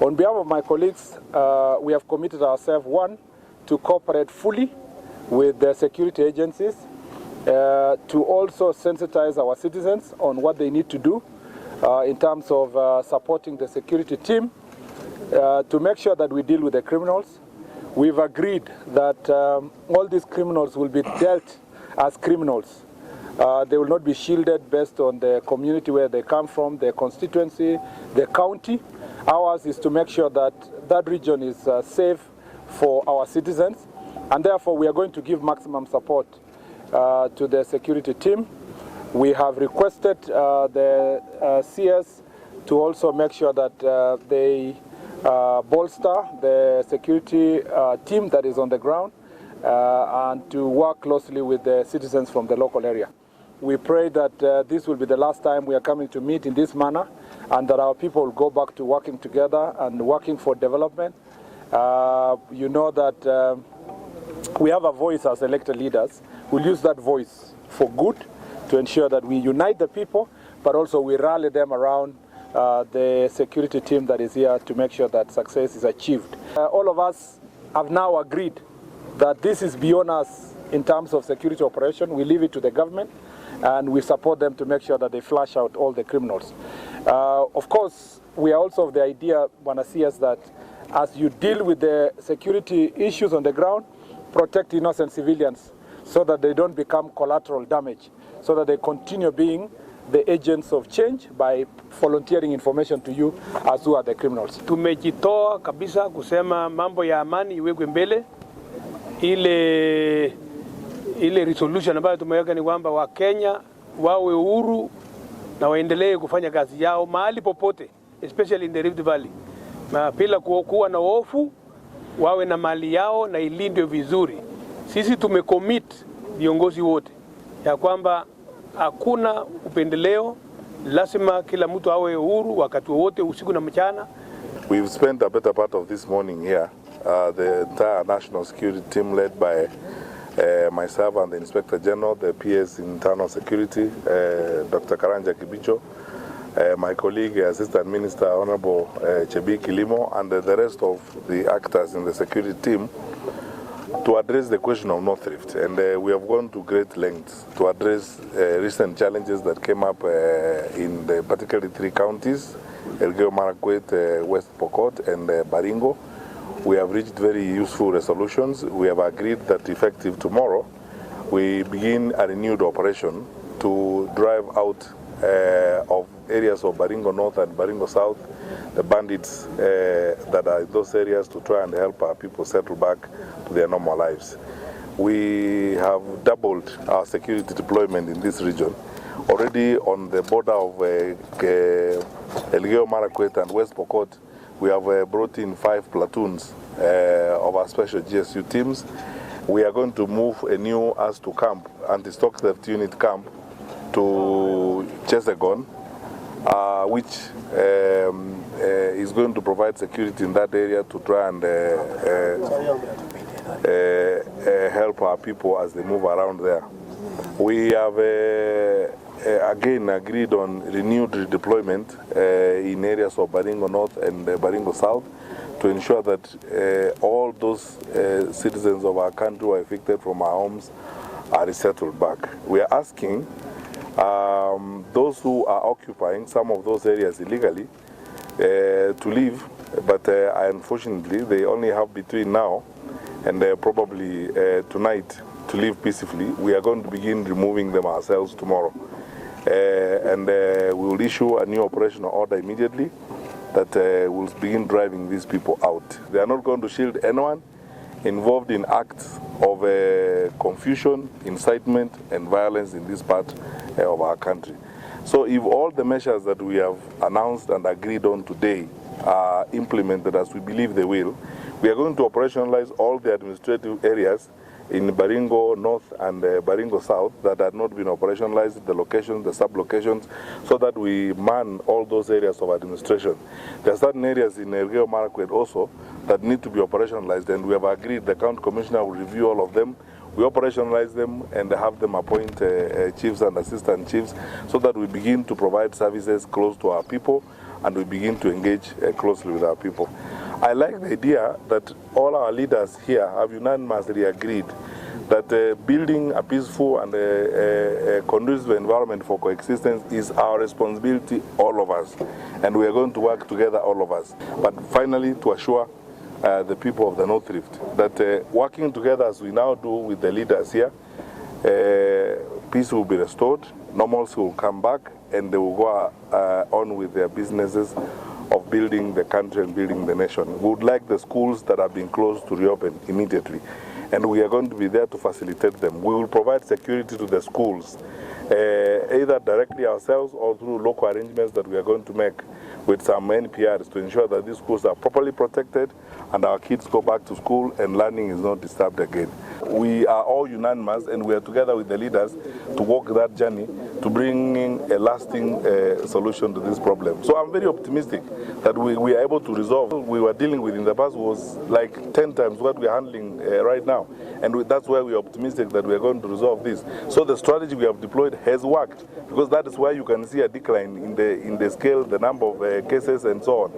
On behalf of my colleagues, we have committed ourselves, one, to cooperate fully with the security agencies, to also sensitize our citizens on what they need to do in terms of supporting the security team, to make sure that we deal with the criminals. We've agreed that all these criminals will be dealt as criminals. They will not be shielded based on the community where they come from, their constituency, the county. Ours is to make sure that that region is safe for our citizens, and therefore we are going to give maximum support to the security team. We have requested the CS to also make sure that they bolster the security team that is on the ground and to work closely with the citizens from the local area. We pray that this will be the last time we are coming to meet in this manner, and that our people will go back to working together and working for development. You know that we have a voice as elected leaders. We'll use that voice for good to ensure that we unite the people, but also we rally them around the security team that is here to make sure that success is achieved. All of us have now agreed that this is beyond us in terms of security operation. We leave it to the government, and we support them to make sure that they flush out all the criminals. Of course, we are also of the idea, Wanasias, that as you deal with the security issues on the ground, protect innocent civilians so that they don't become collateral damage, so that they continue being the agents of change by volunteering information to you as who are the criminals. Tumejitoa kabisa kusema mambo ya amani iwekwe mbele. Ile resolution ambayo tumeweka ni kwamba Wakenya wawe huru na waendelee kufanya kazi yao mahali popote, especially in the Rift Valley. Na bila kuwa na hofu, wawe na mali yao na ilindwe vizuri. Sisi tumecommit viongozi wote ya kwamba hakuna upendeleo, lazima kila mtu awe huru wakati wote, usiku na mchana. We've spent a better part of this morning here. The entire national security team led by myself and the Inspector General, the PS Internal Security, Dr. Karanja Kibicho, my colleague, Assistant Minister, Honorable Chebi Kilimo, and the rest of the actors in the security team to address the question of North Rift. And we have gone to great lengths to address recent challenges that came up in the particularly three counties, Elgeyo Marakwet, West Pokot, and Baringo. We have reached very useful resolutions. We have agreed that effective tomorrow, we begin a renewed operation to drive out of areas of Baringo North and Baringo South, the bandits that are in those areas, to try and help our people settle back to their normal lives. We have doubled our security deployment in this region. Already on the border of Elgeyo Marakwet and West Pokot, we have brought in 5 platoons of our special GSU teams. We are going to move a new AS2 camp, anti-stock theft unit camp, to Chesegon, which is going to provide security in that area to try and help our people as they move around there. We have again agreed on renewed redeployment in areas of Baringo North and Baringo South to ensure that all those citizens of our country who are evicted from our homes are resettled back. We are asking those who are occupying some of those areas illegally to leave, but unfortunately they only have between now and probably tonight to live peacefully. We are going to begin removing them ourselves tomorrow. And we will issue a new operational order immediately that will begin driving these people out. They are not going to shield anyone involved in acts of confusion, incitement, and violence in this part of our country. So if all the measures that we have announced and agreed on today are implemented as we believe they will, we are going to operationalize all the administrative areas in Baringo North and Baringo South that had not been operationalized, the locations, the sub-locations, so that we man all those areas of administration. There are certain areas in Elgeyo Marakwet also that need to be operationalized, and we have agreed the county commissioner will review all of them. We operationalize them and have them appoint chiefs and assistant chiefs so that we begin to provide services close to our people and we begin to engage closely with our people. I like the idea that all our leaders here have unanimously agreed that building a peaceful and a conducive environment for coexistence is our responsibility, all of us. And we are going to work together, all of us. But finally, to assure the people of the North Rift that working together as we now do with the leaders here, peace will be restored, normalcy will come back, and they will go on with their businesses of building the country and building the nation. We would like the schools that have been closed to reopen immediately, and we are going to be there to facilitate them. We will provide security to the schools, either directly ourselves or through local arrangements that we are going to make with some NPRs to ensure that these schools are properly protected and our kids go back to school and learning is not disturbed again. We are all unanimous and we are together with the leaders to walk that journey to bringing a lasting solution to this problem. So I'm very optimistic that we are able to resolve. What we were dealing with in the past was like 10 times what we are handling right now. And that's why we are optimistic that we are going to resolve this. So the strategy we have deployed has worked, because that is why you can see a decline in the scale, the number of cases and so on.